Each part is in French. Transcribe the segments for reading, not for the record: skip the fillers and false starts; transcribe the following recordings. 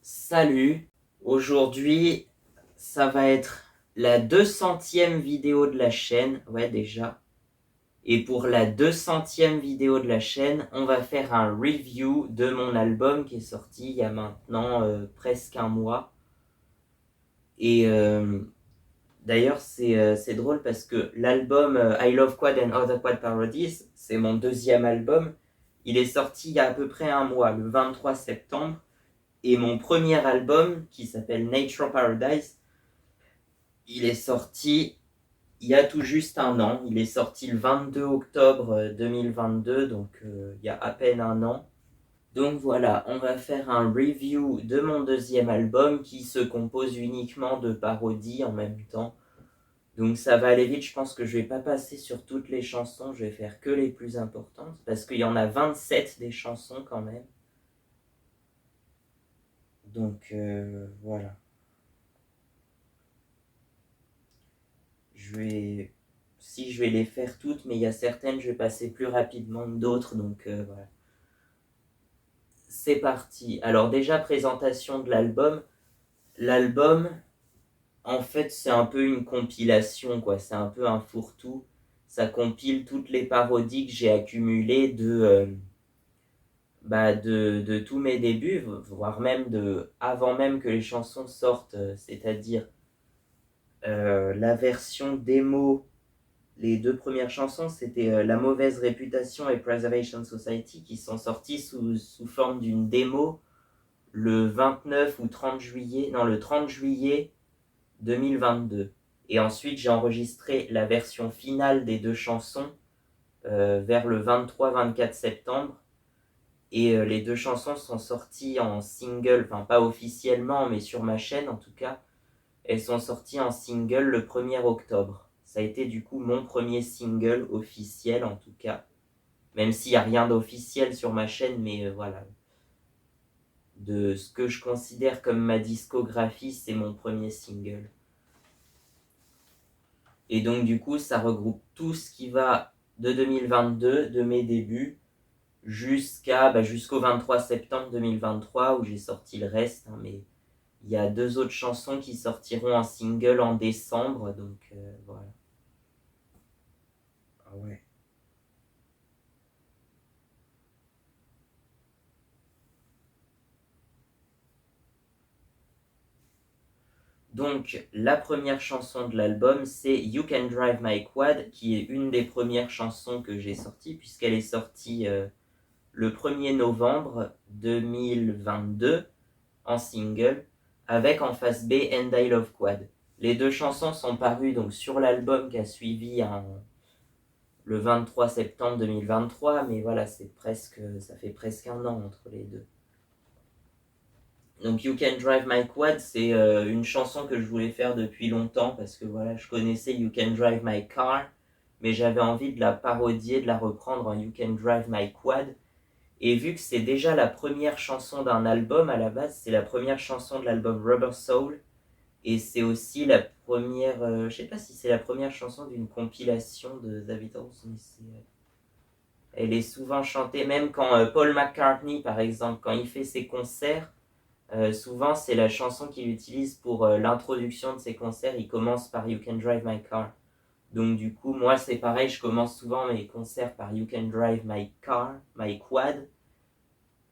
Salut, aujourd'hui ça va être la 200e vidéo de la chaîne, ouais déjà. Et pour la 200e vidéo de la chaîne, on va faire un review de mon album qui est sorti il y a maintenant presque un mois. Et d'ailleurs c'est drôle parce que l'album I Love Quad and Other Quad Parodies, c'est mon deuxième album. Il est sorti il y a à peu près un mois, le 23 septembre. Et mon premier album, qui s'appelle Nature Paradise, il est sorti il y a tout juste un an. Il est sorti le 22 octobre 2022, donc il y a à peine un an. Donc voilà, on va faire un review de mon deuxième album qui se compose uniquement de parodies en même temps. Donc ça va aller vite, je pense que je vais pas passer sur toutes les chansons, je vais faire que les plus importantes, parce qu'il y en a 27 des chansons quand même. Donc voilà. Si je vais les faire toutes, mais il y a certaines, je vais passer plus rapidement que d'autres, donc voilà. C'est parti. Alors déjà, présentation de l'album. L'album, en fait, c'est un peu une compilation, quoi. C'est un peu un fourre-tout. Ça compile toutes les parodies que j'ai accumulées de tous mes débuts, voire même avant même que les chansons sortent, c'est-à-dire la version démo. Les deux premières chansons, c'était La mauvaise réputation et Preservation Society, qui sont sorties sous forme d'une démo le 29 ou 30 juillet, non, le 30 juillet 2022. Et ensuite, j'ai enregistré la version finale des deux chansons vers le 23-24 septembre. Et les deux chansons sont sorties en single, enfin pas officiellement, mais sur ma chaîne en tout cas. Elles sont sorties en single le 1er octobre. Ça a été du coup mon premier single officiel en tout cas. Même s'il n'y a rien d'officiel sur ma chaîne, mais voilà. De ce que je considère comme ma discographie, c'est mon premier single. Et donc du coup, ça regroupe tout ce qui va de 2022, de mes débuts, jusqu'au 23 septembre 2023 où j'ai sorti le reste. Mais il y a deux autres chansons qui sortiront en single en décembre, donc voilà. Ah ouais. Donc, la première chanson de l'album, c'est You Can Drive My Quad, qui est une des premières chansons que j'ai sorties, puisqu'elle est sortie le 1er novembre 2022 en single, avec en face B And I Love Quad. Les deux chansons sont parues donc sur l'album qui a suivi le 23 septembre 2023, mais voilà, ça fait presque un an entre les deux. Donc You Can Drive My Quad, c'est une chanson que je voulais faire depuis longtemps parce que voilà, je connaissais You Can Drive My Car, mais j'avais envie de la parodier, de la reprendre en You Can Drive My Quad. Et vu que c'est déjà la première chanson d'un album à la base, c'est la première chanson de l'album Rubber Soul, et c'est aussi la première, je sais pas si c'est la première chanson d'une compilation de The Beatles, mais elle est souvent chantée, même quand Paul McCartney par exemple, quand il fait ses concerts, souvent, c'est la chanson qu'il utilise pour l'introduction de ses concerts. Il commence par You Can Drive My Car. Donc, du coup, moi, c'est pareil. Je commence souvent mes concerts par You Can Drive My Car, My Quad.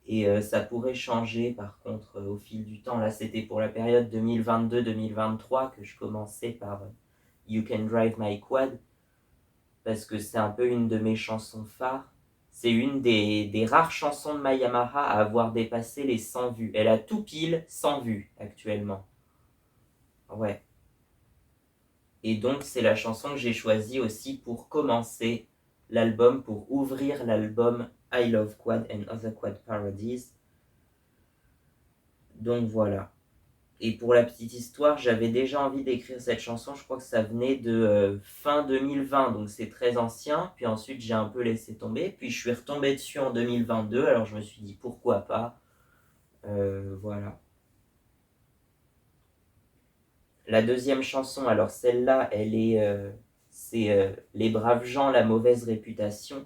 Et ça pourrait changer, par contre, au fil du temps. Là, c'était pour la période 2022-2023 que je commençais par You Can Drive My Quad. Parce que c'est un peu une de mes chansons phares. C'est une des rares chansons de ma Yamaha à avoir dépassé les 100 vues. Elle a tout pile 100 vues actuellement. Ouais. Et donc c'est la chanson que j'ai choisie aussi pour commencer l'album, pour ouvrir l'album I Love Quad and Other Quad Parodies. Donc voilà. Et pour la petite histoire, j'avais déjà envie d'écrire cette chanson, je crois que ça venait de fin 2020, donc c'est très ancien. Puis ensuite j'ai un peu laissé tomber, puis je suis retombé dessus en 2022, alors je me suis dit pourquoi pas. Voilà. La deuxième chanson, alors celle-là, c'est Les Braves gens, la mauvaise réputation.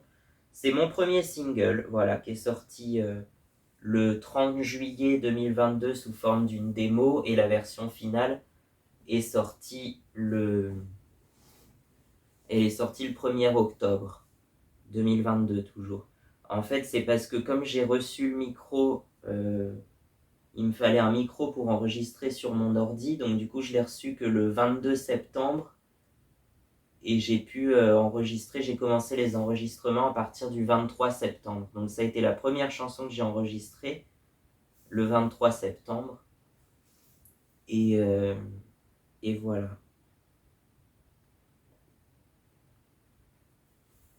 C'est mon premier single, voilà, qui est sorti le 30 juillet 2022 sous forme d'une démo, et la version finale est sortie le 1er octobre 2022 toujours. En fait, c'est parce que comme j'ai reçu le micro, il me fallait un micro pour enregistrer sur mon ordi, donc du coup je l'ai reçu que le 22 septembre, et j'ai pu enregistrer, j'ai commencé les enregistrements à partir du 23 septembre. Donc ça a été la première chanson que j'ai enregistrée, le 23 septembre, et voilà.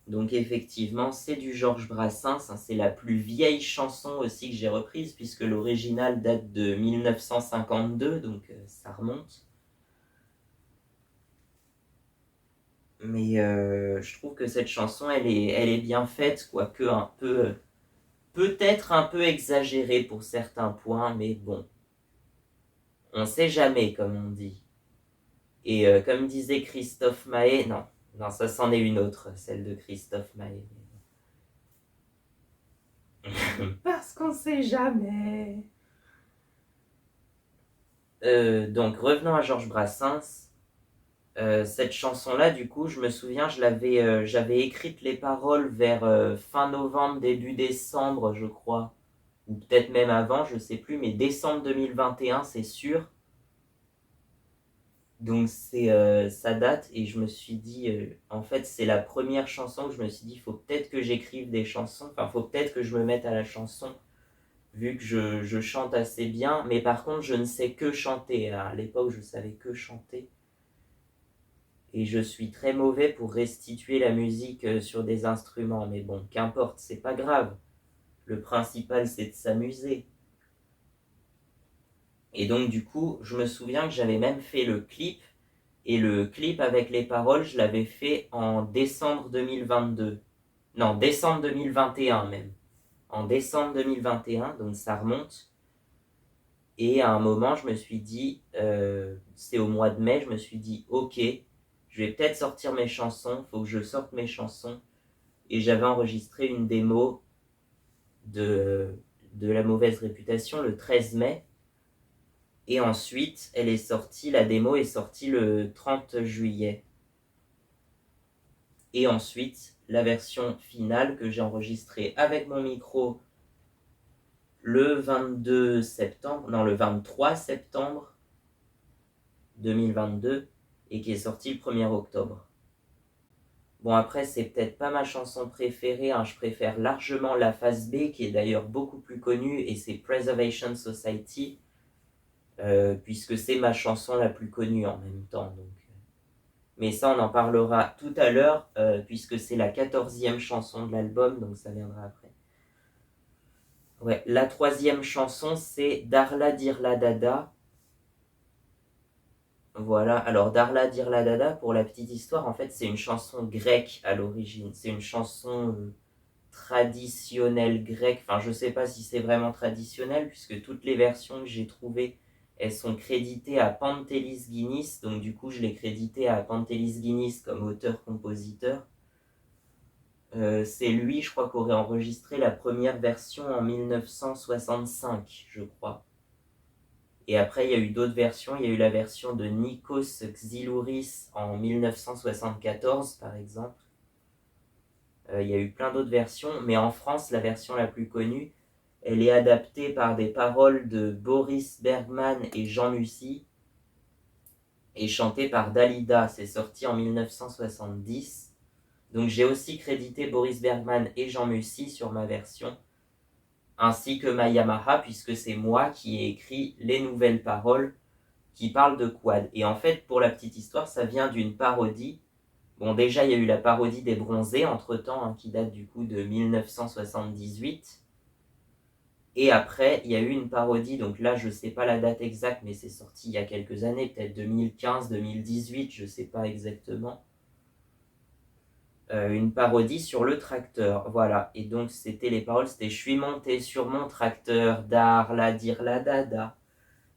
Donc effectivement, c'est du Georges Brassens, hein, c'est la plus vieille chanson aussi que j'ai reprise, puisque l'original date de 1952, donc ça remonte. Mais je trouve que cette chanson, elle est bien faite, quoique un peu, peut-être un peu exagérée pour certains points, mais bon, on sait jamais, comme on dit. Et comme disait Christophe Maé, non, ça c'en est une autre, celle de Christophe Maé. Parce qu'on sait jamais. Donc revenons à Georges Brassens. Cette chanson-là, du coup, je me souviens, j'avais écrite les paroles vers fin novembre, début décembre, je crois, ou peut-être même avant, je sais plus, mais décembre 2021, c'est sûr. Donc ça date, et je me suis dit, en fait, c'est la première chanson que je me suis dit, il faut peut-être que j'écrive des chansons, enfin, faut peut-être que je me mette à la chanson, vu que je chante assez bien, mais par contre, je ne sais que chanter. À l'époque, je savais que chanter. Et je suis très mauvais pour restituer la musique sur des instruments, mais bon, qu'importe, c'est pas grave. Le principal, c'est de s'amuser. Et donc, du coup, je me souviens que j'avais même fait le clip, et le clip avec les paroles, je l'avais fait en décembre 2022. Non, décembre 2021 même. En décembre 2021, donc ça remonte. Et à un moment, je me suis dit, c'est au mois de mai, je me suis dit, ok, je vais peut-être sortir mes chansons, faut que je sorte mes chansons. Et j'avais enregistré une démo de, de La Mauvaise Réputation le 13 mai. Et ensuite, la démo est sortie le 30 juillet. Et ensuite, la version finale que j'ai enregistrée avec mon micro le 22 septembre, non, le 23 septembre 2022, et qui est sortie le 1er octobre. Bon, après, c'est peut-être pas ma chanson préférée, hein. Je préfère largement la phase B, qui est d'ailleurs beaucoup plus connue, et c'est Preservation Society, puisque c'est ma chanson la plus connue en même temps. Donc. Mais ça, on en parlera tout à l'heure, puisque c'est la 14e chanson de l'album, donc ça viendra après. Ouais, la 3e chanson, c'est Darla Dirla Dada. Voilà, alors Darla Dirla Dada, pour la petite histoire, en fait, c'est une chanson grecque à l'origine. C'est une chanson traditionnelle grecque. Enfin, je sais pas si c'est vraiment traditionnel, puisque toutes les versions que j'ai trouvées, elles sont créditées à Pantelis Guinness. Donc du coup, je l'ai crédité à Pantelis Guinness comme auteur-compositeur. C'est lui, je crois, qui aurait enregistré la première version en 1965, je crois. Et après, il y a eu d'autres versions. Il y a eu la version de Nikos Xylouris en 1974, par exemple. Il y a eu plein d'autres versions, mais en France, la version la plus connue, elle est adaptée par des paroles de Boris Bergman et Jean Musy, et chantée par Dalida. C'est sorti en 1970. Donc j'ai aussi crédité Boris Bergman et Jean Musy sur ma version, ainsi que ma Yamaha, puisque c'est moi qui ai écrit les nouvelles paroles qui parlent de quad. Et en fait, pour la petite histoire, ça vient d'une parodie. Bon, déjà, il y a eu la parodie des Bronzés, entre-temps, hein, qui date du coup de 1978. Et après, il y a eu une parodie, donc là, je ne sais pas la date exacte, mais c'est sorti il y a quelques années, peut-être 2015, 2018, je ne sais pas exactement. Une parodie sur le tracteur, voilà. Et donc, les paroles, c'était « Je suis monté sur mon tracteur, darla dirla dada ».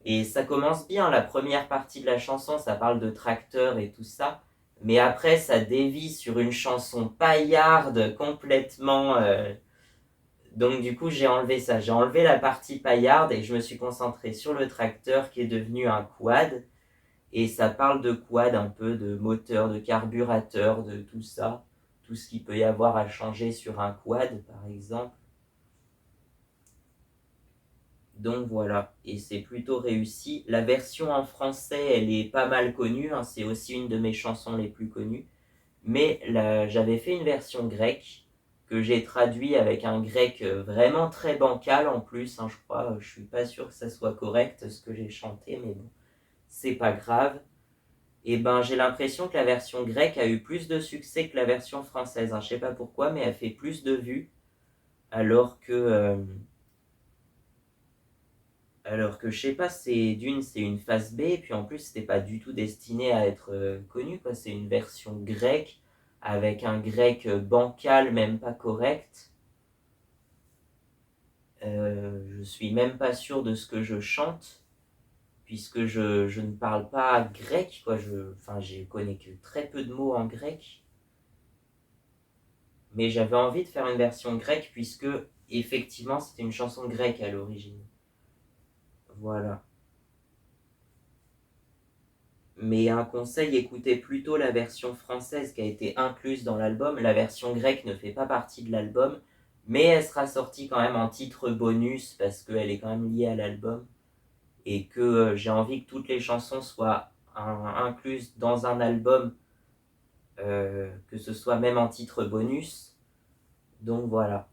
Et ça commence bien, la première partie de la chanson, ça parle de tracteur et tout ça. Mais après, ça dévie sur une chanson paillarde, complètement Donc du coup, j'ai enlevé ça. J'ai enlevé la partie paillarde et je me suis concentré sur le tracteur qui est devenu un quad. Et ça parle de quad, un peu de moteur, de carburateur, de tout ça. Tout ce qu'il peut y avoir à changer sur un quad, par exemple. Donc voilà, et c'est plutôt réussi. La version en français, elle est pas mal connue, hein, c'est aussi une de mes chansons les plus connues. Mais j'avais fait une version grecque que j'ai traduit avec un grec vraiment très bancal en plus, hein, je crois. Je suis pas sûr que ça soit correct ce que j'ai chanté, mais bon, c'est pas grave. Et ben j'ai l'impression que la version grecque a eu plus de succès que la version française, hein. Je sais pas pourquoi, mais elle fait plus de vues, alors que je sais pas, c'est une phase B, et puis en plus c'était pas du tout destiné à être connu, quoi. C'est une version grecque avec un grec bancal, même pas correct. Je suis même pas sûr de ce que je chante, puisque je ne parle pas grec, quoi. Enfin, je connais que très peu de mots en grec, mais j'avais envie de faire une version grecque, puisque effectivement c'était une chanson grecque à l'origine. Voilà. Mais un conseil, écoutez plutôt la version française qui a été incluse dans l'album. La version grecque ne fait pas partie de l'album, mais elle sera sortie quand même en titre bonus parce qu'elle est quand même liée à l'album et que j'ai envie que toutes les chansons soient incluses dans un album, que ce soit même en titre bonus. Donc voilà.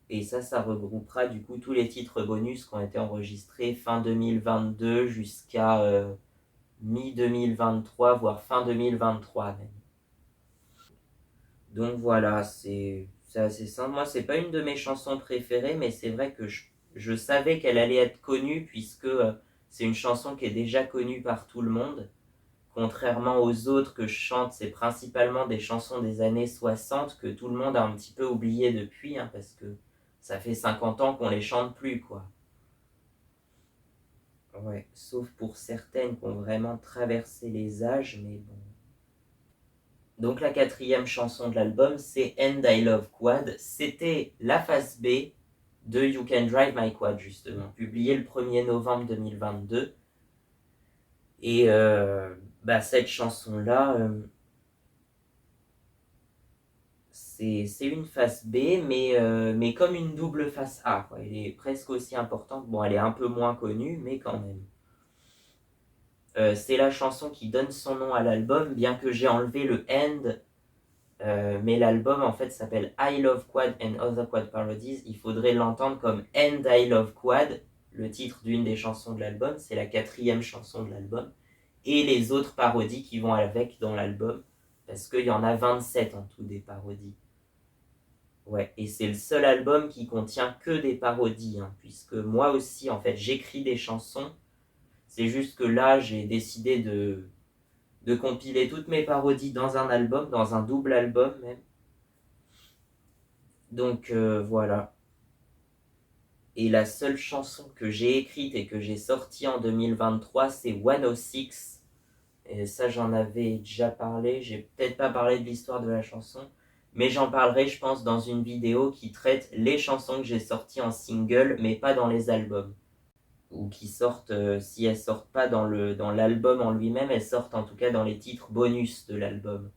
Et ça regroupera du coup tous les titres bonus qui ont été enregistrés fin 2022 jusqu'à mi-2023, voire fin 2023 même. Donc voilà, c'est assez simple. Moi, c'est pas une de mes chansons préférées, mais c'est vrai que je savais qu'elle allait être connue puisque c'est une chanson qui est déjà connue par tout le monde. Contrairement aux autres que je chante, c'est principalement des chansons des années 60 que tout le monde a un petit peu oublié depuis, hein, parce que ça fait 50 ans qu'on les chante plus, quoi. Ouais, sauf pour certaines qui ont vraiment traversé les âges, mais bon. Donc la quatrième chanson de l'album, c'est And I Love Quad. C'était la phase B de You Can Drive My Quad, justement, publiée le 1er novembre 2022. Et cette chanson-là, c'est une face B, mais comme une double face A, quoi. Elle est presque aussi importante. Bon, elle est un peu moins connue, mais quand même. C'est la chanson qui donne son nom à l'album, bien que j'ai enlevé le end. Mais l'album en fait s'appelle I Love Quad and Other Quad Parodies. Il faudrait l'entendre comme And I Love Quad, le titre d'une des chansons de l'album. C'est la quatrième chanson de l'album. Et les autres parodies qui vont avec dans l'album. Parce qu'il y en a 27 en tout des parodies. Ouais, et c'est le seul album qui contient que des parodies, hein, puisque moi aussi, en fait, j'écris des chansons. C'est juste que là, j'ai décidé de compiler toutes mes parodies dans un album, dans un double album même. Donc voilà. Et la seule chanson que j'ai écrite et que j'ai sortie en 2023, c'est 106. Et ça, j'en avais déjà parlé. J'ai peut-être pas parlé de l'histoire de la chanson, mais j'en parlerai, je pense, dans une vidéo qui traite les chansons que j'ai sorties en single, mais pas dans les albums. Ou qui sortent, si elles sortent pas dans l'album en lui-même, elles sortent en tout cas dans les titres bonus de l'album.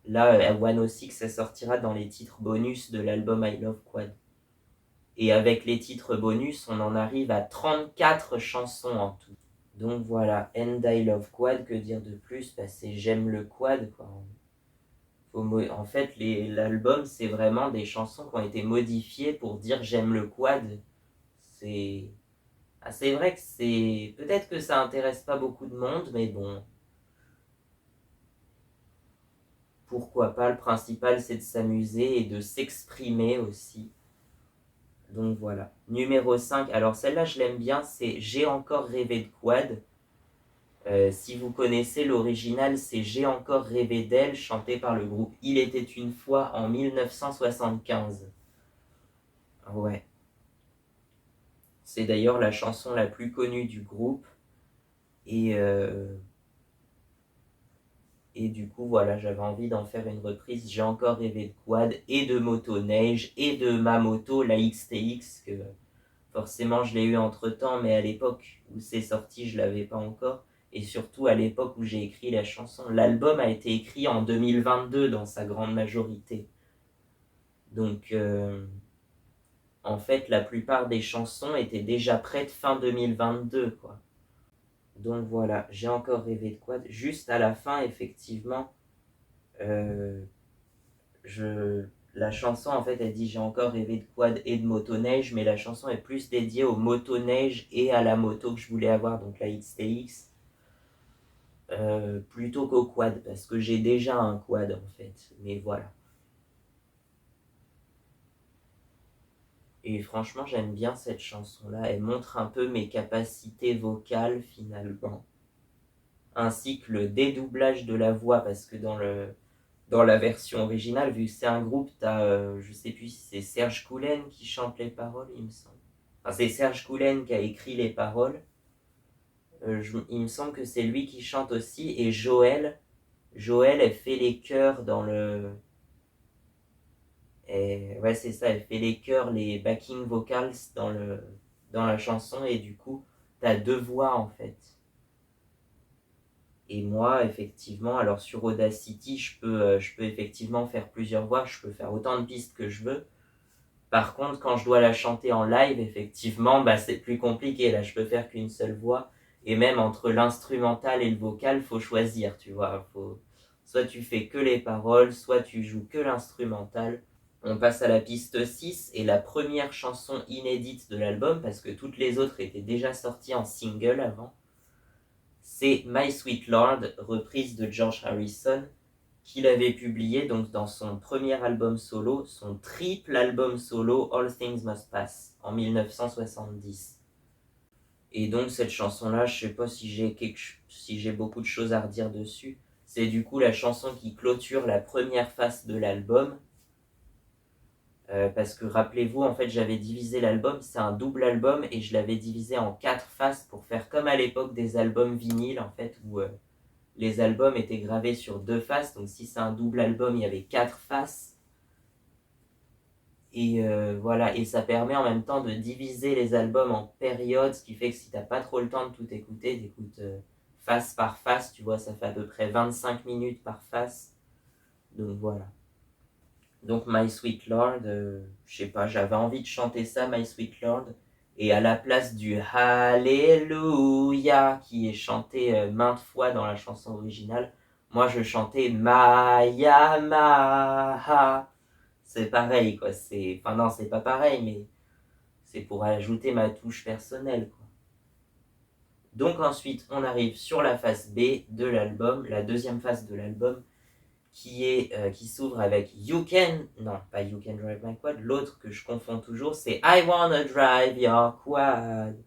Là, 106, elle sortira dans les titres bonus de l'album I Love Quad. Et avec les titres bonus, on en arrive à 34 chansons en tout. Donc voilà, And I Love Quad, que dire de plus? C'est J'aime le quad, quoi. En fait, l'album, c'est vraiment des chansons qui ont été modifiées pour dire J'aime le quad. C'est c'est vrai que c'est... Peut-être que ça intéresse pas beaucoup de monde, mais bon, pourquoi pas, le principal c'est de s'amuser et de s'exprimer aussi. Donc voilà. Numéro 5, alors celle-là je l'aime bien, c'est J'ai encore rêvé de quad. Si vous connaissez l'original, c'est J'ai encore rêvé d'elle, chanté par le groupe Il était une fois en 1975. Ouais. C'est d'ailleurs la chanson la plus connue du groupe. Et Et du coup, voilà, j'avais envie d'en faire une reprise. J'ai encore rêvé de quad et de motoneige et de ma moto, la XTX, que forcément je l'ai eu entre temps, mais à l'époque où c'est sorti, je l'avais pas encore. Et surtout à l'époque où j'ai écrit la chanson. L'album a été écrit en 2022 dans sa grande majorité. Donc, en fait, la plupart des chansons étaient déjà prêtes fin 2022, quoi. Donc voilà, j'ai encore rêvé de quad. Juste à la fin, effectivement, euh, la chanson, en fait, elle dit j'ai encore rêvé de quad et de motoneige, mais la chanson est plus dédiée au motoneige et à la moto que je voulais avoir, donc la XTX, plutôt qu'au quad, parce que j'ai déjà un quad, en fait. Mais voilà. Et franchement, j'aime bien cette chanson-là. Elle montre un peu mes capacités vocales, finalement. Ainsi que le dédoublage de la voix, parce que dans la version originale, vu que c'est un groupe, t'as, je sais plus si c'est Serge Coulen qui chante les paroles, il me semble. Enfin, c'est Serge Coulen qui a écrit les paroles. Il me semble que c'est lui qui chante aussi. Et Joël, elle fait les chœurs dans le... ouais, c'est ça, elle fait les chœurs, les backing vocals dans la chanson. Et du coup, t'as deux voix, en fait. Et moi, effectivement, alors sur Audacity, je peux effectivement faire plusieurs voix, je peux faire autant de pistes que je veux. Par contre, quand je dois la chanter en live, effectivement, bah, c'est plus compliqué. Là, je peux faire qu'une seule voix. Et même entre l'instrumental et le vocal, faut choisir, tu vois. Soit tu fais que les paroles, soit tu joues que l'instrumental. On passe à la piste 6 et la première chanson inédite de l'album, parce que toutes les autres étaient déjà sorties en single avant. C'est My Sweet Lord, reprise de George Harrison, qu'il avait publié donc dans son premier album solo, son triple album solo All Things Must Pass en 1970. Et donc cette chanson-là, je sais pas si j'ai beaucoup de choses à redire dessus. C'est du coup la chanson qui clôture la première face de l'album. Parce que rappelez-vous, en fait, j'avais divisé l'album, c'est un double album et je l'avais divisé en 4 faces pour faire comme à l'époque des albums vinyles, en fait, où les albums étaient gravés sur 2 faces. Donc si c'est un double album, il y avait 4 faces. Et voilà, et ça permet en même temps de diviser les albums en périodes, ce qui fait que si t'as pas trop le temps de tout écouter, t'écoutes face par face, tu vois, ça fait à peu près 25 minutes par face. Donc voilà. Donc My Sweet Lord, je sais pas, j'avais envie de chanter ça, My Sweet Lord, et à la place du Hallelujah qui est chanté maintes fois dans la chanson originale, moi je chantais Maya Maha. C'est pareil, quoi. Enfin, non, c'est pas pareil, mais c'est pour ajouter ma touche personnelle, quoi. Donc ensuite, on arrive sur la face B de l'album, la deuxième face de l'album, qui s'ouvre avec You Can... Non, pas You Can Drive My Quad, l'autre que je confonds toujours, c'est I Wanna Drive Your Quad,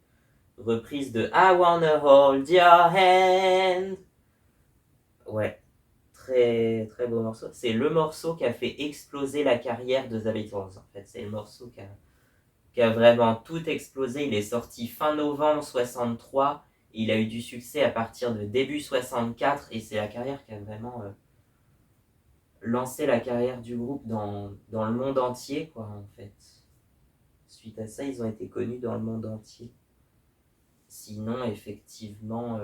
reprise de I Wanna Hold Your Hand. Ouais, très, très beau morceau. C'est le morceau qui a fait exploser la carrière de The Beatles, en fait. C'est le morceau qui a vraiment tout explosé. Il est sorti fin novembre 63. Il a eu du succès à partir de début 64 et c'est la carrière qui a vraiment lancé la carrière du groupe dans le monde entier, quoi, en fait. Suite à ça, ils ont été connus dans le monde entier. Sinon, effectivement,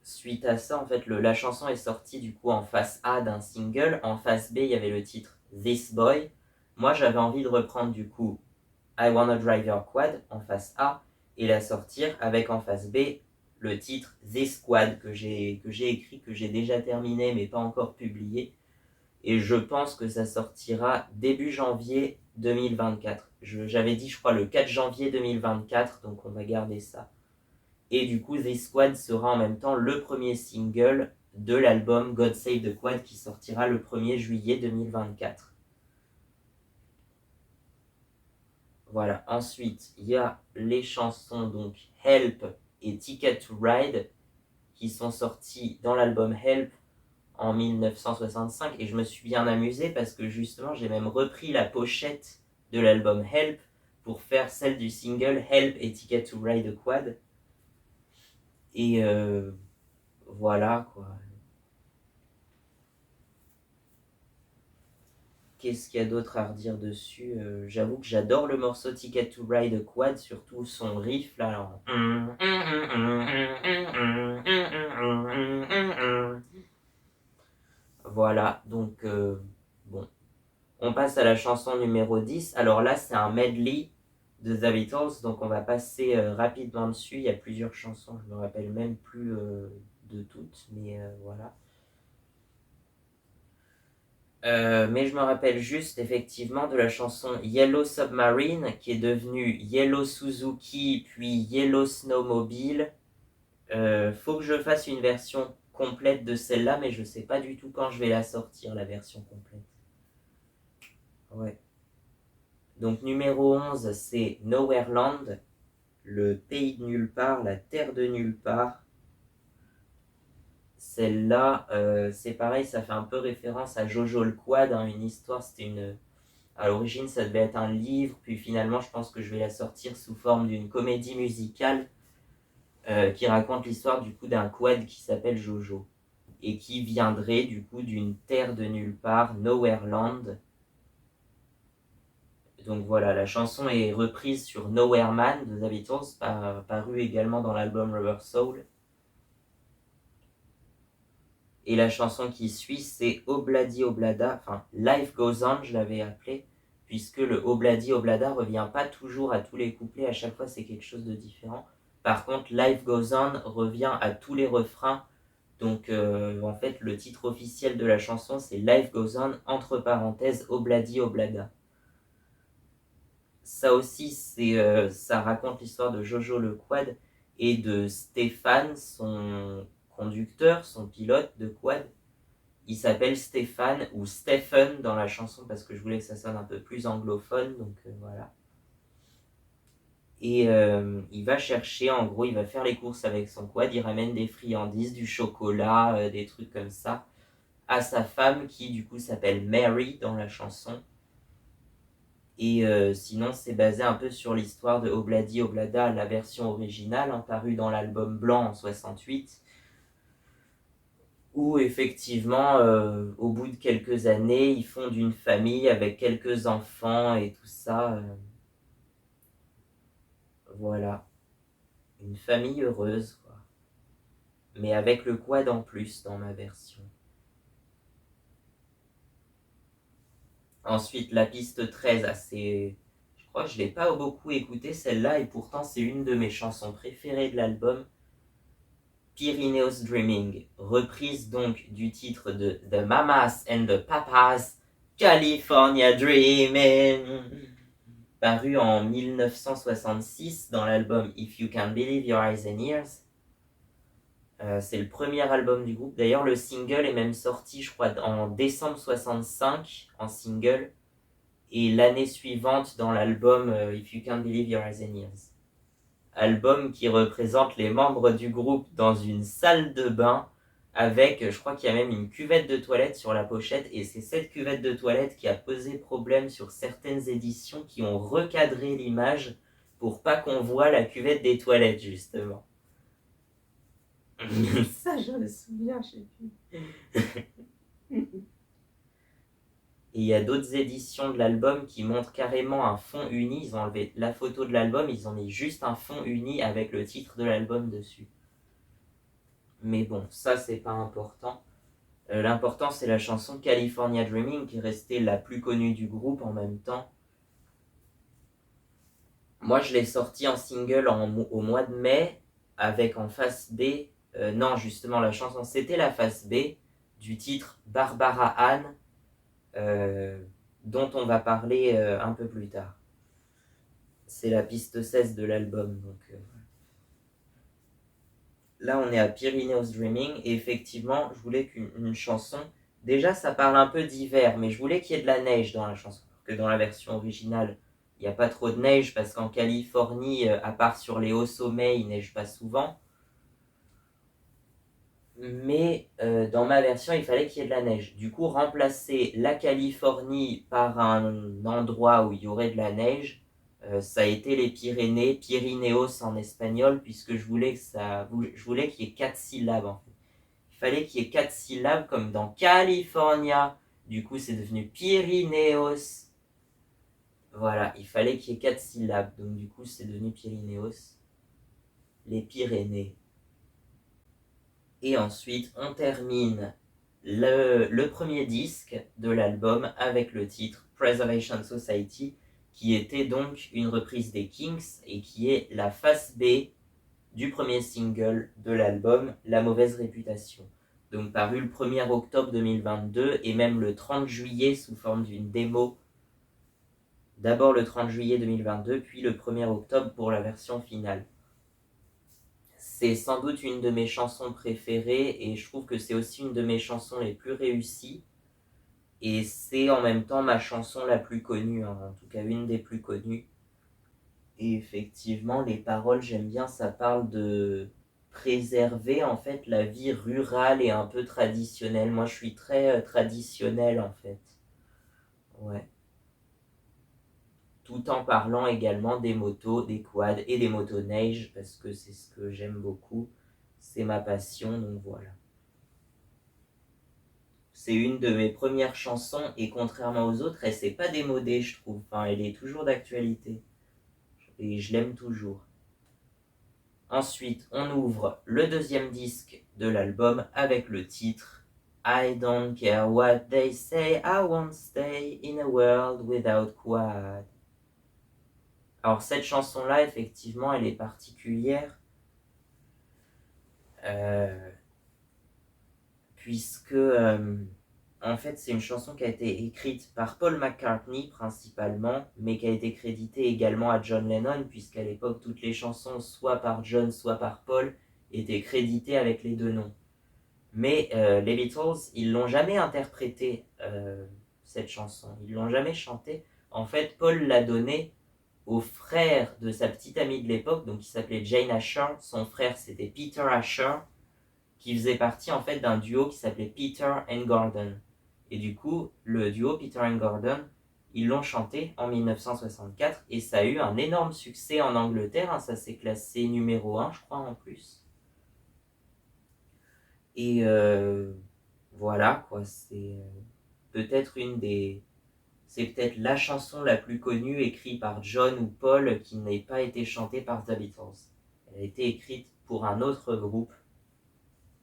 suite à ça, en fait, la chanson est sortie du coup en face A d'un single. En face B, il y avait le titre This Boy. Moi, j'avais envie de reprendre du coup I Wanna Drive Your Quad en face A et la sortir avec en face B le titre This Quad que j'ai écrit, que j'ai déjà terminé mais pas encore publié. Et je pense que ça sortira début janvier 2024. J'avais dit, je crois, le 4 janvier 2024, donc on va garder ça. Et du coup, This Quad sera en même temps le premier single de l'album God Save the Quad qui sortira le 1er juillet 2024. Voilà, ensuite, il y a les chansons donc Help et Ticket to Ride qui sont sorties dans l'album Help en 1965 et je me suis bien amusé parce que justement j'ai même repris la pochette de l'album Help pour faire celle du single Help et Ticket to Ride a Quad et voilà quoi. Qu'est-ce qu'il y a d'autre à redire dessus? J'avoue que j'adore le morceau Ticket to Ride Quad, surtout son riff là. Voilà, donc bon. On passe à la chanson numéro 10. Alors là, c'est un medley de The Beatles, donc on va passer rapidement dessus. Il y a plusieurs chansons, je me rappelle même plus de toutes, mais voilà. Mais je me rappelle juste effectivement de la chanson Yellow Submarine qui est devenue Yellow Suzuki puis Yellow Snowmobile. Faut que je fasse une version complète de celle-là, mais je sais pas du tout quand je vais la sortir, la version complète. Ouais. Donc numéro 11, c'est Nowhereland, le pays de nulle part, la terre de nulle part. Celle-là, c'est pareil, ça fait un peu référence à Jojo le Quad, hein, une histoire, c'était une... À l'origine, ça devait être un livre, puis finalement, je pense que je vais la sortir sous forme d'une comédie musicale qui raconte l'histoire du coup d'un quad qui s'appelle Jojo et qui viendrait du coup d'une terre de nulle part, Nowhereland. Donc voilà, la chanson est reprise sur Nowhere Man de The Beatles, paru également dans l'album Rubber Soul. Et la chanson qui suit, c'est Obladi Oblada, enfin Life Goes On, je l'avais appelé, puisque le Obladi Oblada revient pas toujours à tous les couplets, à chaque fois c'est quelque chose de différent. Par contre, Life Goes On revient à tous les refrains, donc en fait le titre officiel de la chanson c'est Life Goes On, entre parenthèses Obladi Oblada. Ça aussi, ça raconte l'histoire de Jojo le quad et de Stéphane, son conducteur, son pilote de quad. Il s'appelle Stéphane ou Stephen dans la chanson parce que je voulais que ça sonne un peu plus anglophone, donc voilà. Et il va chercher, en gros, il va faire les courses avec son quad, il ramène des friandises, du chocolat, des trucs comme ça, à sa femme qui du coup s'appelle Mary dans la chanson. Et sinon, c'est basé un peu sur l'histoire de Obladi Oblada, la version originale, hein, parue dans l'album Blanc en 68, où effectivement, au bout de quelques années, ils fondent une famille avec quelques enfants et tout ça. Voilà, une famille heureuse, quoi. Mais avec le quad en plus dans ma version. Ensuite, la piste 13, assez... Je crois que je ne l'ai pas beaucoup écoutée celle-là, et pourtant c'est une de mes chansons préférées de l'album. Pyrenees Dreaming, reprise donc du titre de The Mamas and the Papas, California Dreaming, paru en 1966 dans l'album If You Can Believe Your Eyes and Ears. C'est le premier album du groupe. D'ailleurs, le single est même sorti, je crois, en décembre 65 en single, et l'année suivante dans l'album If You Can Believe Your Eyes and Ears. Album qui représente les membres du groupe dans une salle de bain avec, je crois qu'il y a même une cuvette de toilette sur la pochette, et c'est cette cuvette de toilette qui a posé problème sur certaines éditions qui ont recadré l'image pour pas qu'on voit la cuvette des toilettes, justement. Ça, je me souviens, je sais plus. Et il y a d'autres éditions de l'album qui montrent carrément un fond uni. Ils ont enlevé la photo de l'album, ils ont mis juste un fond uni avec le titre de l'album dessus. Mais bon, ça c'est pas important. L'important c'est la chanson California Dreaming qui est restée la plus connue du groupe en même temps. Moi je l'ai sortie en single au mois de mai avec en face B. Non, justement, la chanson c'était la face B du titre Barbara Ann. Dont on va parler un peu plus tard. C'est la piste 16 de l'album. Donc, là, on est à Pyrenees Dreaming. Et effectivement, je voulais qu'une chanson... Déjà, ça parle un peu d'hiver, mais je voulais qu'il y ait de la neige dans la chanson. Que dans la version originale, il n'y a pas trop de neige, parce qu'en Californie, à part sur les hauts sommets, il neige pas souvent. Mais dans ma version, il fallait qu'il y ait de la neige. Du coup, remplacer la Californie par un endroit où il y aurait de la neige, ça a été les Pyrénées, Pyrénéos en espagnol, puisque je voulais qu'il y ait 4 syllabes en fait. Il fallait qu'il y ait 4 syllabes comme dans California, Du coup, c'est devenu Pyrénéos. Voilà, il fallait qu'il y ait 4 syllabes. Donc du coup, c'est devenu Pyrénéos. Les Pyrénées. Et ensuite, on termine le premier disque de l'album avec le titre Preservation Society, qui était donc une reprise des Kinks et qui est la face B du premier single de l'album, La Mauvaise Réputation. Donc paru le 1er octobre 2022 et même le 30 juillet sous forme d'une démo. D'abord le 30 juillet 2022, puis le 1er octobre pour la version finale. C'est sans doute une de mes chansons préférées et je trouve que c'est aussi une de mes chansons les plus réussies. Et c'est en même temps ma chanson la plus connue, hein, en tout cas une des plus connues. Et effectivement, les paroles, j'aime bien, ça parle de préserver en fait la vie rurale et un peu traditionnelle. Moi, je suis très traditionnel en fait. Ouais. Tout en parlant également des motos, des quads et des motoneiges parce que c'est ce que j'aime beaucoup. C'est ma passion, donc voilà. C'est une de mes premières chansons et contrairement aux autres, elle s'est pas démodée, je trouve. Enfin, elle est toujours d'actualité et je l'aime toujours. Ensuite, on ouvre le deuxième disque de l'album avec le titre I don't care what they say, I won't stay in a world without quad. Alors cette chanson-là, effectivement, elle est particulière euh, puisque en fait c'est une chanson qui a été écrite par Paul McCartney principalement, mais qui a été créditée également à John Lennon, puisqu'à l'époque toutes les chansons, soit par John, soit par Paul, étaient créditées avec les deux noms. Mais les Beatles, ils l'ont jamais interprété, cette chanson. Ils l'ont jamais chantée. En fait, Paul l'a donnée au frère de sa petite amie de l'époque, donc qui s'appelait Jane Asher. Son frère, c'était Peter Asher, qui faisait partie en fait d'un duo qui s'appelait Peter and Gordon. Et du coup, le duo Peter and Gordon, ils l'ont chanté en 1964 et ça a eu un énorme succès en Angleterre. Hein, ça s'est classé numéro 1, je crois, en plus. Et voilà, quoi, c'est peut-être une des. C'est peut-être la chanson la plus connue écrite par John ou Paul qui n'ait pas été chantée par The Beatles. Elle a été écrite pour un autre groupe,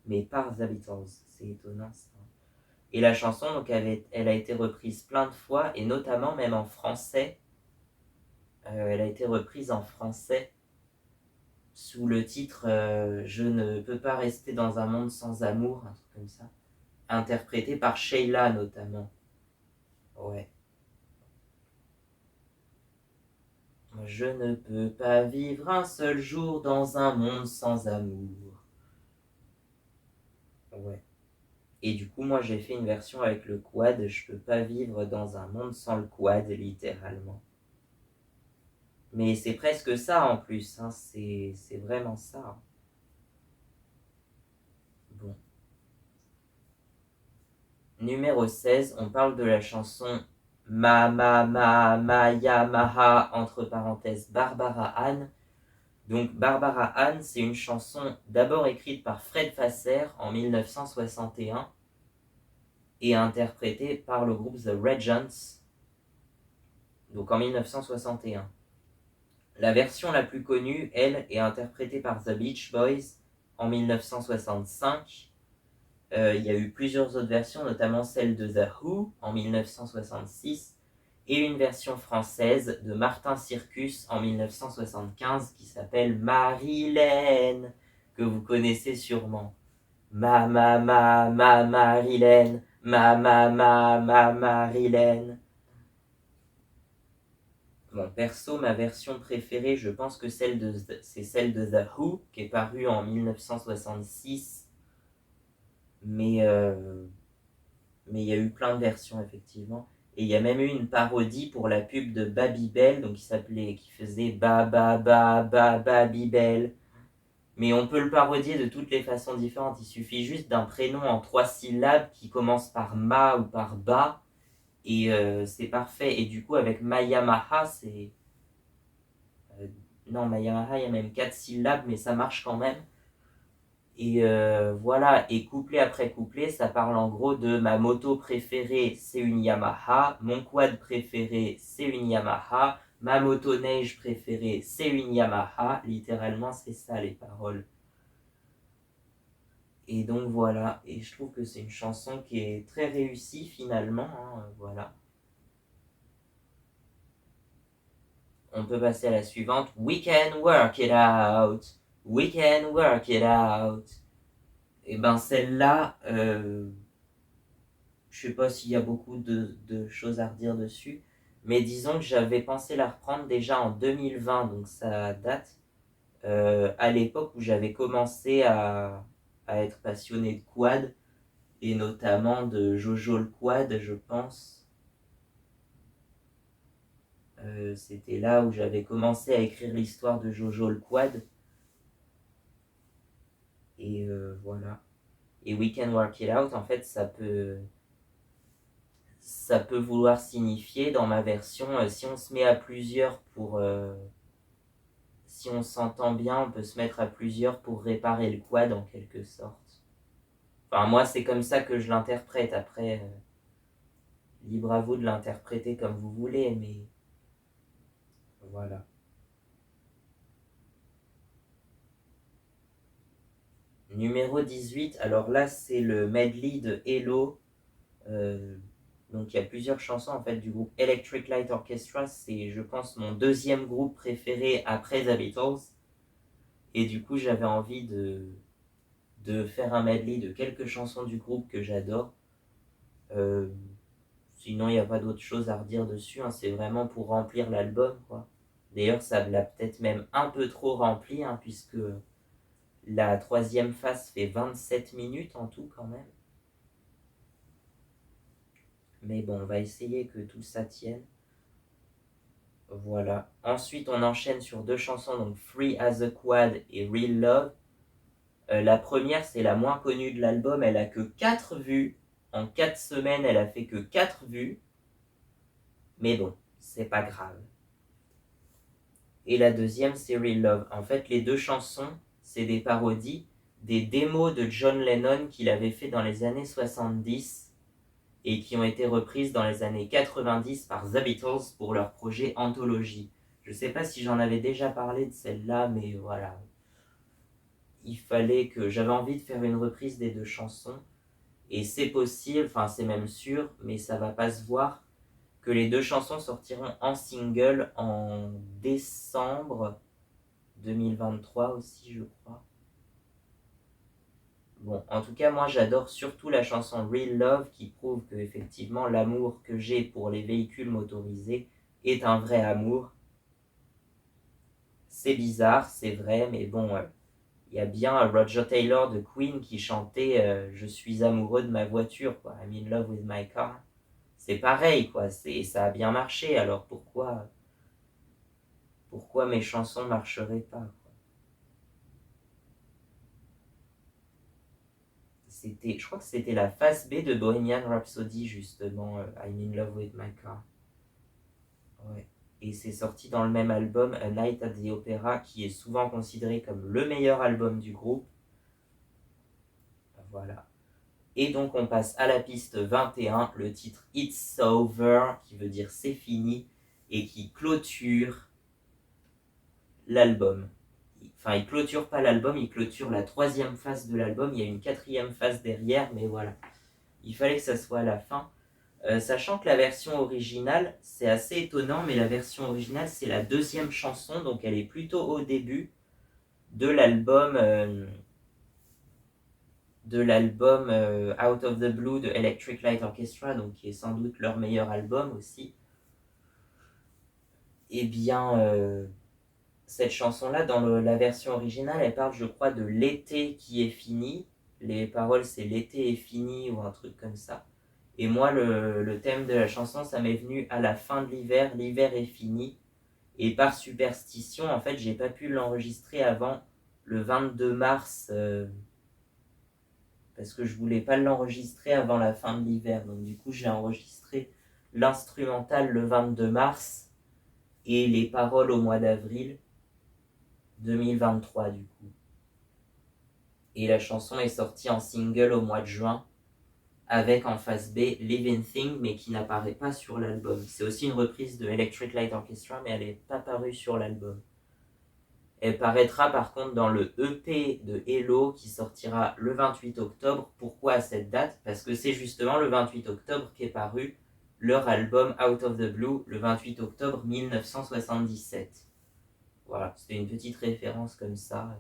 mais par The Beatles. C'est étonnant ça. Et la chanson, donc, elle a été reprise plein de fois, et notamment même en français. Elle a été reprise en français sous le titre Je ne peux pas rester dans un monde sans amour, un truc comme ça. Interprété par Sheila notamment. Ouais. Je ne peux pas vivre un seul jour dans un monde sans amour. Ouais. Et du coup, moi, j'ai fait une version avec le quad. Je peux pas vivre dans un monde sans le quad, littéralement. Mais c'est presque ça en plus. Hein. C'est vraiment ça. Bon. Numéro 16, on parle de la chanson Ma Yamaha, entre parenthèses, Barbara Ann. Donc Barbara Ann, c'est une chanson d'abord écrite par Fred Fasser en 1961 et interprétée par le groupe The Regents, donc en 1961. La version la plus connue, elle, est interprétée par The Beach Boys en 1965. Il y a eu plusieurs autres versions, notamment celle de The Who en 1966 et une version française de Martin Circus en 1975 qui s'appelle Marilène, que vous connaissez sûrement. Marilène, Marilène. Bon, perso, ma version préférée, je pense que c'est celle de The Who, qui est parue en 1966. Mais il y a eu plein de versions, effectivement. Et il y a même eu une parodie pour la pub de Babybel, donc qui faisait Babybel. Mais on peut le parodier de toutes les façons différentes. Il suffit juste d'un prénom en 3 syllabes qui commence par ma ou par ba. Et c'est parfait. Et du coup, avec Mayamaha, c'est. Non, Mayamaha, il y a même 4 syllabes, mais ça marche quand même. Et voilà, et couplet après couplet, ça parle en gros de ma moto préférée, c'est une Yamaha, mon quad préféré, c'est une Yamaha, ma motoneige préférée, c'est une Yamaha. Littéralement, c'est ça les paroles. Et donc voilà, et je trouve que c'est une chanson qui est très réussie finalement, hein, voilà. On peut passer à la suivante. We can work it out, we can work it out. Et ben celle-là, je sais pas s'il y a beaucoup de choses à redire dessus, mais disons que j'avais pensé la reprendre déjà en 2020, donc ça date, à l'époque où j'avais commencé à être passionné de quad, et notamment de Jojo le quad, je pense. C'était là où j'avais commencé à écrire l'histoire de Jojo le quad, et voilà. Et We Can Work It Out, en fait, ça peut vouloir signifier dans ma version, si on se met à plusieurs si on s'entend bien, on peut se mettre à plusieurs pour réparer le quad en quelque sorte. Enfin, moi, c'est comme ça que je l'interprète. Après, libre à vous de l'interpréter comme vous voulez, mais voilà. Numéro 18, alors là, c'est le medley de Hello. Euh, donc, il y a plusieurs chansons en fait du groupe Electric Light Orchestra. C'est, je pense, mon deuxième groupe préféré après The Beatles. Et du coup, j'avais envie de faire un medley de quelques chansons du groupe que j'adore. Euh, Sinon, il n'y a pas d'autre chose à redire dessus, hein. C'est vraiment pour remplir l'album, quoi. D'ailleurs, ça l'a peut-être même un peu trop rempli, hein, puisque la troisième phase fait 27 minutes en tout, quand même. Mais bon, on va essayer que tout ça tienne. Voilà. Ensuite, on enchaîne sur deux chansons, donc Free as a Quad et Real Love. La première, c'est la moins connue de l'album, elle a que 4 vues. En 4 semaines, elle a fait que 4 vues. Mais bon, c'est pas grave. Et la deuxième, c'est Real Love. En fait, les deux chansons, c'est des parodies des démos de John Lennon qu'il avait fait dans les années 70 et qui ont été reprises dans les années 90 par The Beatles pour leur projet Anthology. Je sais pas si j'en avais déjà parlé de celle-là, mais voilà. Il fallait que... J'avais envie de faire une reprise des deux chansons. Et c'est possible, enfin c'est même sûr, mais ça va pas se voir, que les deux chansons sortiront en single en décembre 2023 aussi, je crois. Bon, en tout cas, moi j'adore surtout la chanson Real Love qui prouve que effectivement l'amour que j'ai pour les véhicules motorisés est un vrai amour. C'est bizarre, c'est vrai, mais bon, il y a bien Roger Taylor de Queen qui chantait Je suis amoureux de ma voiture, quoi. I'm in love with my car. C'est pareil, quoi. Ça a bien marché, alors pourquoi mes chansons marcheraient pas, quoi. Je crois que c'était la phase B de Bohemian Rhapsody, justement, I'm in love with my car. Ouais. Et c'est sorti dans le même album, A Night at the Opera, qui est souvent considéré comme le meilleur album du groupe. Voilà. Et donc on passe à la piste 21, le titre It's Over, qui veut dire c'est fini, et qui clôture l'album. Enfin, il clôture pas l'album, il clôture la troisième phase de l'album. Il y a une quatrième phase derrière, mais voilà. Il fallait que ça soit à la fin. Sachant que la version originale, c'est assez étonnant, mais la version originale, c'est la deuxième chanson, donc elle est plutôt au début de l'album Out of the Blue de Electric Light Orchestra, donc qui est sans doute leur meilleur album aussi. Eh bien, cette chanson-là, dans la version originale, elle parle, je crois, de l'été qui est fini. Les paroles, c'est l'été est fini ou un truc comme ça. Et moi, le thème de la chanson, ça m'est venu à la fin de l'hiver est fini. Et par superstition, en fait, j'ai pas pu l'enregistrer avant le 22 mars, parce que je voulais pas l'enregistrer avant la fin de l'hiver. Donc du coup, j'ai enregistré l'instrumental le 22 mars et les paroles au mois d'avril 2023 du coup. Et la chanson est sortie en single au mois de juin, avec en face B Living Thing, mais qui n'apparaît pas sur l'album. C'est aussi une reprise de Electric Light Orchestra, mais elle n'est pas parue sur l'album. Elle paraîtra par contre dans le EP de Hello qui sortira le 28 octobre. Pourquoi à cette date? Parce que c'est justement le 28 octobre qu'est paru leur album Out of the Blue, le 28 octobre 1977. Voilà, c'était une petite référence comme ça.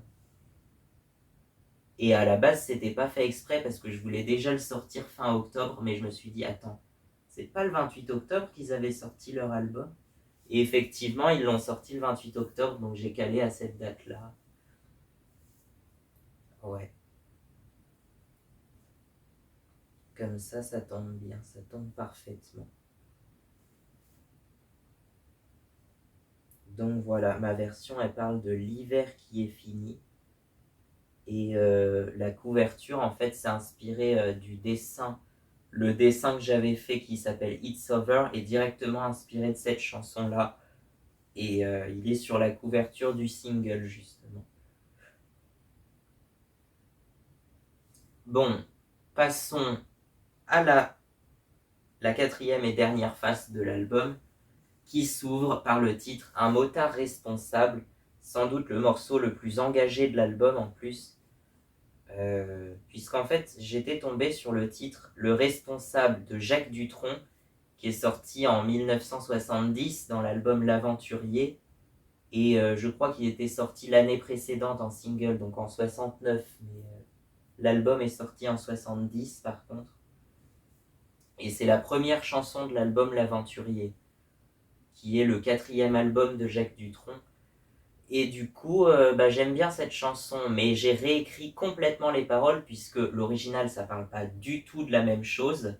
Et à la base, c'était pas fait exprès parce que je voulais déjà le sortir fin octobre, mais je me suis dit, attends, c'est pas le 28 octobre qu'ils avaient sorti leur album? Et effectivement, ils l'ont sorti le 28 octobre, donc j'ai calé à cette date-là. Ouais. Comme ça tombe bien, ça tombe parfaitement. Donc voilà, ma version, elle parle de l'hiver qui est fini. Et la couverture, en fait, c'est inspiré du dessin. Le dessin que j'avais fait qui s'appelle It's Over est directement inspiré de cette chanson-là. Et il est sur la couverture du single, justement. Bon, passons à la quatrième et dernière face de l'album, qui s'ouvre par le titre Un motard responsable, sans doute le morceau le plus engagé de l'album en plus, puisqu'en fait j'étais tombé sur le titre Le responsable de Jacques Dutronc, qui est sorti en 1970 dans l'album L'Aventurier, et je crois qu'il était sorti l'année précédente en single, donc en 69, mais l'album est sorti en 70 par contre, et c'est la première chanson de l'album L'Aventurier, qui est le quatrième album de Jacques Dutronc. Et du coup, j'aime bien cette chanson, mais j'ai réécrit complètement les paroles, puisque l'original, ça parle pas du tout de la même chose.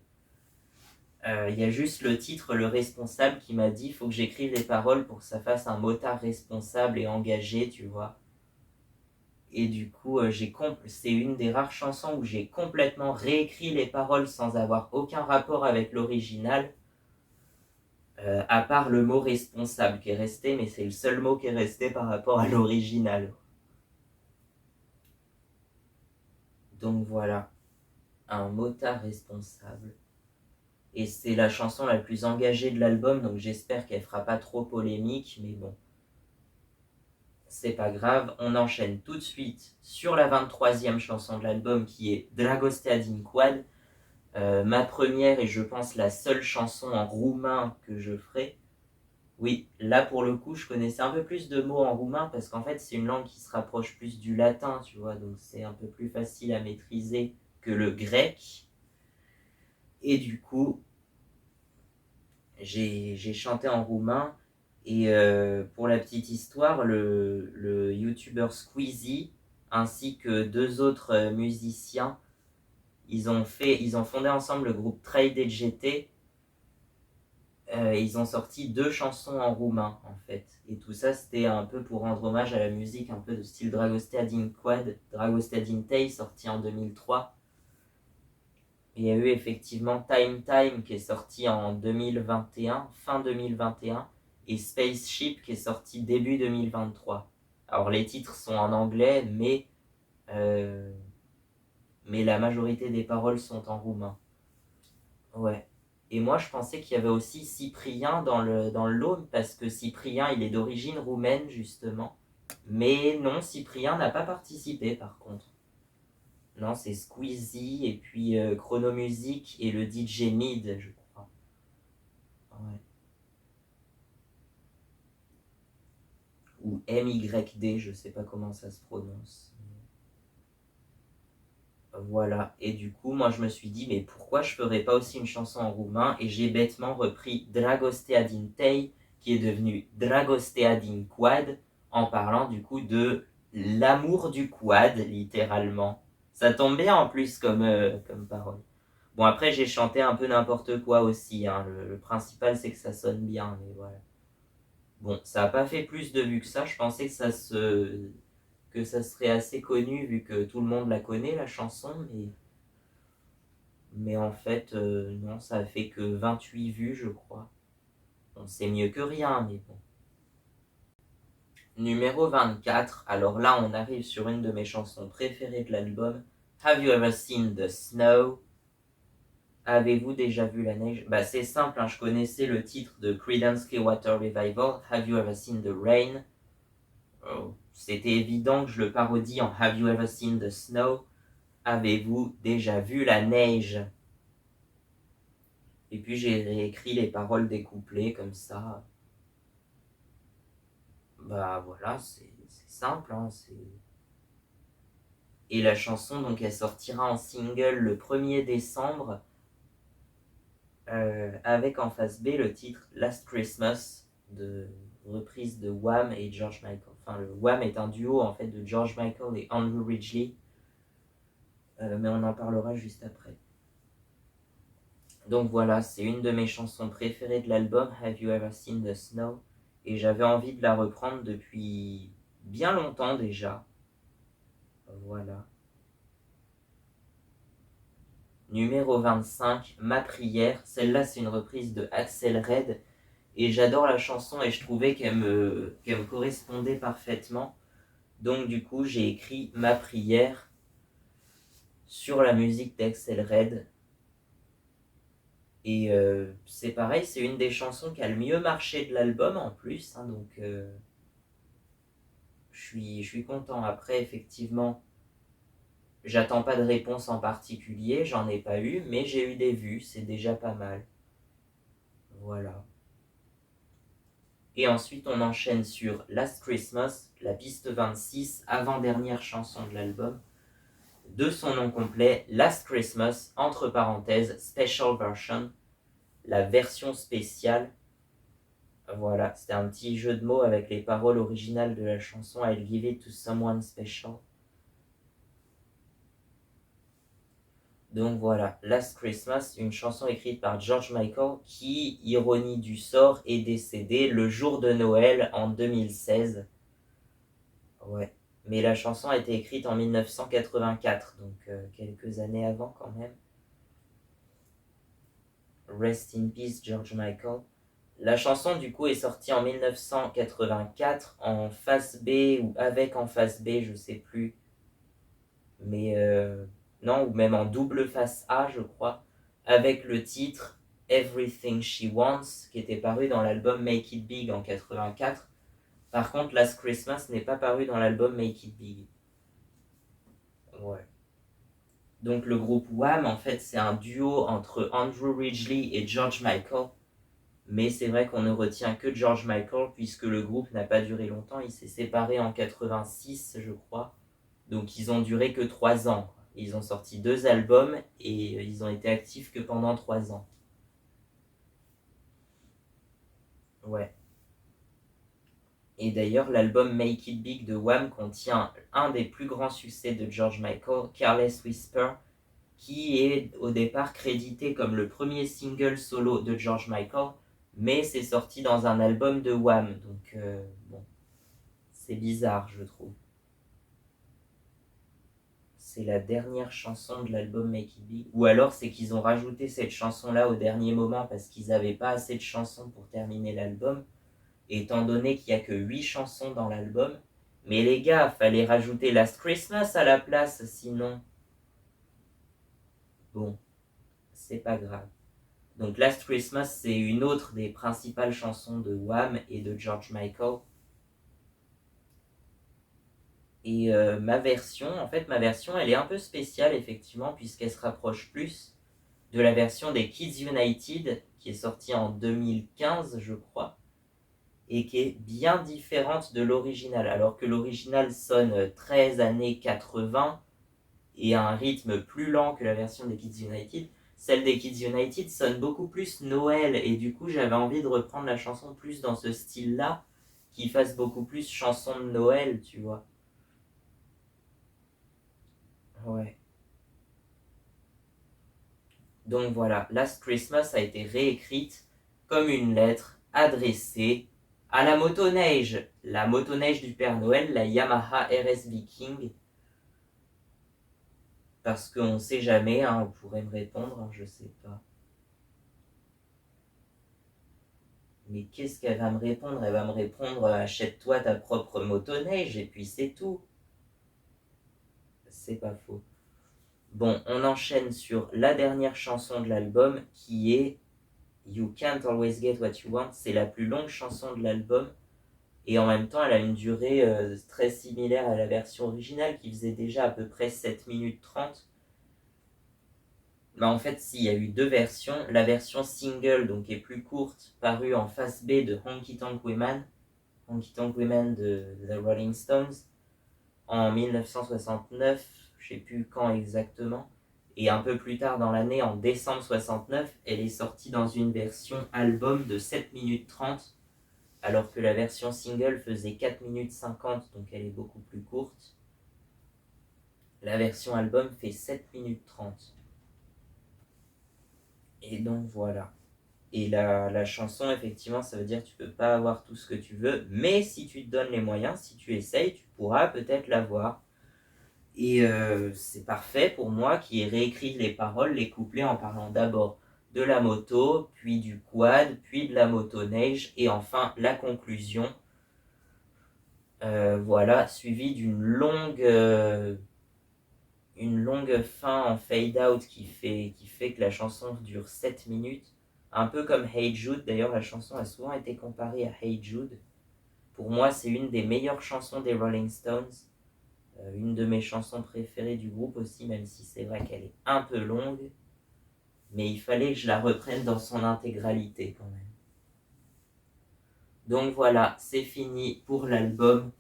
Il y a juste le titre, le responsable, qui m'a dit, il faut que j'écrive les paroles pour que ça fasse un motard responsable et engagé, tu vois. Et du coup, c'est une des rares chansons où j'ai complètement réécrit les paroles sans avoir aucun rapport avec l'original. À part le mot responsable qui est resté, mais c'est le seul mot qui est resté par rapport à l'original. Donc voilà, un motard responsable. Et c'est la chanson la plus engagée de l'album, donc j'espère qu'elle fera pas trop polémique, mais bon, c'est pas grave. On enchaîne tout de suite sur la 23e chanson de l'album qui est Dragostea din Coad, ma première et je pense la seule chanson en roumain que je ferai. Oui, là pour le coup, je connaissais un peu plus de mots en roumain parce qu'en fait, c'est une langue qui se rapproche plus du latin, tu vois, donc c'est un peu plus facile à maîtriser que le grec. Et du coup, j'ai chanté en roumain. Et pour la petite histoire, le youtubeur Squeezie ainsi que deux autres musiciens, ils ont fondé ensemble le groupe Trei DGT. Ils ont sorti deux chansons en roumain en fait. Et tout ça c'était un peu pour rendre hommage à la musique un peu de style Dragostea din Coad, Dragostea din Tei, sorti en 2003. Et il y a eu effectivement Time Time qui est sorti en 2021, fin 2021, et Spaceship qui est sorti début 2023. Alors les titres sont en anglais, euh, mais la majorité des paroles sont en roumain. Ouais. Et moi, je pensais qu'il y avait aussi Cyprien dans le lot, parce que Cyprien, il est d'origine roumaine, justement. Mais non, Cyprien n'a pas participé, par contre. Non, c'est Squeezie, et puis Chronomusic et le DJ Mid, je crois. Ouais. Ou MYD, je sais pas comment ça se prononce. Voilà, et du coup, moi je me suis dit, mais pourquoi je ferais pas aussi une chanson en roumain? Et j'ai bêtement repris Dragostea din Tei, qui est devenu Dragostea din Coad, en parlant du coup de l'amour du quad, littéralement. Ça tombe bien en plus comme parole. Bon, après j'ai chanté un peu n'importe quoi aussi, hein. Le principal c'est que ça sonne bien, mais voilà. Bon, ça n'a pas fait plus de vues que ça, je pensais que ça serait assez connu vu que tout le monde la connaît, la chanson, mais en fait, non, ça a fait que 28 vues, je crois. Bon, c'est mieux que rien, mais bon. Numéro 24, alors là on arrive sur une de mes chansons préférées de l'album, Have You Ever Seen the Snow? Avez-vous déjà vu la neige? Bah c'est simple, hein, je connaissais le titre de Creedence Clearwater Revival, Have You Ever Seen the Rain? C'était évident que je le parodie en Have You Ever Seen the Snow? Avez-vous déjà vu la neige? Et puis j'ai réécrit les paroles des couplets comme ça. Bah voilà, c'est simple, hein, Et la chanson, donc, elle sortira en single le 1er décembre, avec en face B le titre Last Christmas, de reprise de Wham et George Michael. Enfin, le Wham est un duo en fait de George Michael et Andrew Ridgeley, mais on en parlera juste après. Donc voilà, c'est une de mes chansons préférées de l'album, Have You Ever Seen the Snow? Et j'avais envie de la reprendre depuis bien longtemps déjà. Voilà. Numéro 25, Ma prière. Celle-là, c'est une reprise de Axel Red. Et j'adore la chanson et je trouvais qu'elle me correspondait parfaitement. Donc du coup, j'ai écrit Ma prière sur la musique d'Axel Red. Et c'est pareil, c'est une des chansons qui a le mieux marché de l'album en plus. Hein, donc je suis content. Après, effectivement, j'attends pas de réponse en particulier, j'en ai pas eu, mais j'ai eu des vues, c'est déjà pas mal. Voilà. Et ensuite, on enchaîne sur Last Christmas, la piste 26, avant-dernière chanson de l'album, de son nom complet, Last Christmas, entre parenthèses, Special Version, la version spéciale. Voilà, c'était un petit jeu de mots avec les paroles originales de la chanson I'll Give It to Someone Special. Donc voilà, Last Christmas, une chanson écrite par George Michael qui, ironie du sort, est décédé le jour de Noël en 2016. Ouais, mais la chanson a été écrite en 1984, donc quelques années avant quand même. Rest in Peace, George Michael. La chanson du coup est sortie en 1984 en face B ou avec en face B, je sais plus. Mais non, ou même en double face A, je crois, avec le titre Everything She Wants, qui était paru dans l'album Make It Big en 84. Par contre, Last Christmas n'est pas paru dans l'album Make It Big. Ouais. Donc le groupe Wham, en fait, c'est un duo entre Andrew Ridgeley et George Michael. Mais c'est vrai qu'on ne retient que George Michael, puisque le groupe n'a pas duré longtemps. Il s'est séparé en 86, je crois. Donc ils ont duré que 3 ans. Ils ont sorti 2 albums et ils ont été actifs que pendant 3 ans. Ouais. Et d'ailleurs, l'album Make It Big de Wham contient un des plus grands succès de George Michael, Careless Whisper, qui est au départ crédité comme le premier single solo de George Michael, mais c'est sorti dans un album de Wham. Donc bon, c'est bizarre, je trouve. C'est la dernière chanson de l'album Make It Big. Ou alors c'est qu'ils ont rajouté cette chanson-là au dernier moment parce qu'ils n'avaient pas assez de chansons pour terminer l'album. Étant donné qu'il n'y a que 8 chansons dans l'album. Mais les gars, fallait rajouter Last Christmas à la place, sinon... Bon, c'est pas grave. Donc Last Christmas, c'est une autre des principales chansons de Wham et de George Michael. Et ma version, elle est un peu spéciale, effectivement, puisqu'elle se rapproche plus de la version des Kids United, qui est sortie en 2015, je crois, et qui est bien différente de l'original, alors que l'original sonne 13 années 80 et a un rythme plus lent que la version des Kids United. Celle des Kids United sonne beaucoup plus Noël, et du coup j'avais envie de reprendre la chanson plus dans ce style-là, qui fasse beaucoup plus chanson de Noël, tu vois. Ouais. Donc voilà, Last Christmas a été réécrite comme une lettre adressée à la motoneige. La motoneige du Père Noël, la Yamaha RSB King. Parce qu'on ne sait jamais, hein, on pourrait me répondre, hein, je sais pas. Mais qu'est-ce qu'elle va me répondre? Elle va me répondre achète-toi ta propre motoneige et puis c'est tout. C'est pas faux. Bon, on enchaîne sur la dernière chanson de l'album qui est You Can't Always Get What You Want. C'est la plus longue chanson de l'album et en même temps elle a une durée très similaire à la version originale qui faisait déjà à peu près 7 minutes 30. Bah en fait, si, il y a eu deux versions. La version single, donc est plus courte, parue en face B de Honky Tonk Women de The Rolling Stones, en 1969, je sais plus quand exactement, et un peu plus tard dans l'année, en décembre 69, elle est sortie dans une version album de 7 minutes 30, alors que la version single faisait 4 minutes 50, donc elle est beaucoup plus courte. La version album fait 7 minutes 30. Et donc voilà. Et la chanson, effectivement, ça veut dire que tu peux pas avoir tout ce que tu veux, mais si tu te donnes les moyens, si tu essayes, tu pourras peut-être l'avoir. Et c'est parfait pour moi qui ai réécrit les paroles, les couplets en parlant d'abord de la moto, puis du quad, puis de la motoneige, et enfin la conclusion. Voilà, suivi une longue fin en fade-out qui fait que la chanson dure 7 minutes. Un peu comme Hey Jude, d'ailleurs la chanson a souvent été comparée à Hey Jude. Pour moi, c'est une des meilleures chansons des Rolling Stones. Une de mes chansons préférées du groupe aussi, même si c'est vrai qu'elle est un peu longue. Mais il fallait que je la reprenne dans son intégralité quand même. Donc voilà, c'est fini pour l'album.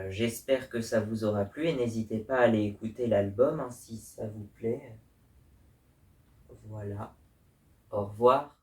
J'espère que ça vous aura plu et n'hésitez pas à aller écouter l'album si ça vous plaît. Voilà. Au revoir.